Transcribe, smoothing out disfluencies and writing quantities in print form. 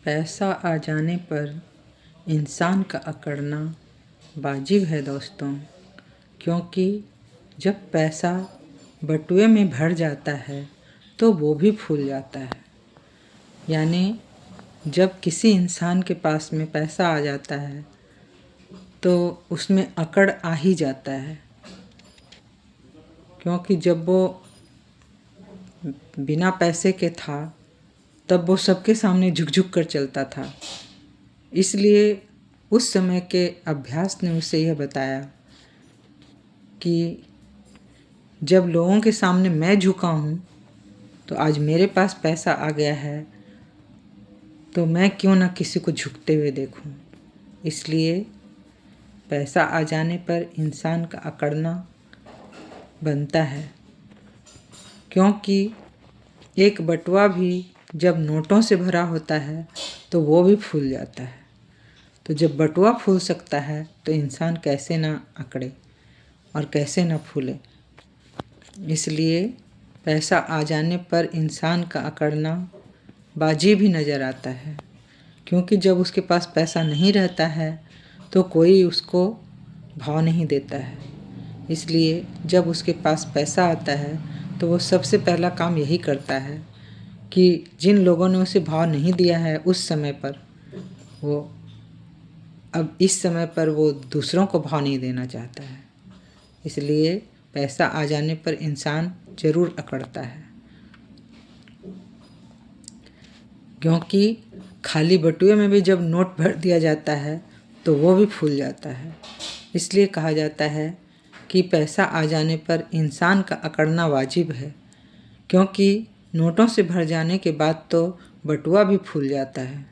पैसा आ जाने पर इंसान का अकड़ना वाजिब है दोस्तों, क्योंकि जब पैसा बटुए में भर जाता है तो वो भी फूल जाता है। यानी जब किसी इंसान के पास में पैसा आ जाता है तो उसमें अकड़ आ ही जाता है, क्योंकि जब वो बिना पैसे के था तब वो सबके सामने झुक झुक कर चलता था। इसलिए उस समय के अभ्यास ने उसे यह बताया कि जब लोगों के सामने मैं झुका हूँ तो आज मेरे पास पैसा आ गया है तो मैं क्यों ना किसी को झुकते हुए देखूं। इसलिए पैसा आ जाने पर इंसान का अकड़ना बनता है, क्योंकि एक बटुआ भी जब नोटों से भरा होता है तो वो भी फूल जाता है। तो जब बटुआ फूल सकता है तो इंसान कैसे ना अकड़े और कैसे ना फूले। इसलिए पैसा आ जाने पर इंसान का अकड़ना वाजिब ही नज़र आता है, क्योंकि जब उसके पास पैसा नहीं रहता है तो कोई उसको भाव नहीं देता है। इसलिए जब उसके पास पैसा आता है तो वो सबसे पहला काम यही करता है कि जिन लोगों ने उसे भाव नहीं दिया है उस समय पर, वो अब इस समय पर वो दूसरों को भाव नहीं देना चाहता है। इसलिए पैसा आ जाने पर इंसान ज़रूर अकड़ता है, क्योंकि खाली बटुए में भी जब नोट भर दिया जाता है तो वो भी फूल जाता है। इसलिए कहा जाता है कि पैसा आ जाने पर इंसान का अकड़ना वाजिब है, क्योंकि नोटों से भर जाने के बाद तो बटुआ भी फूल जाता है।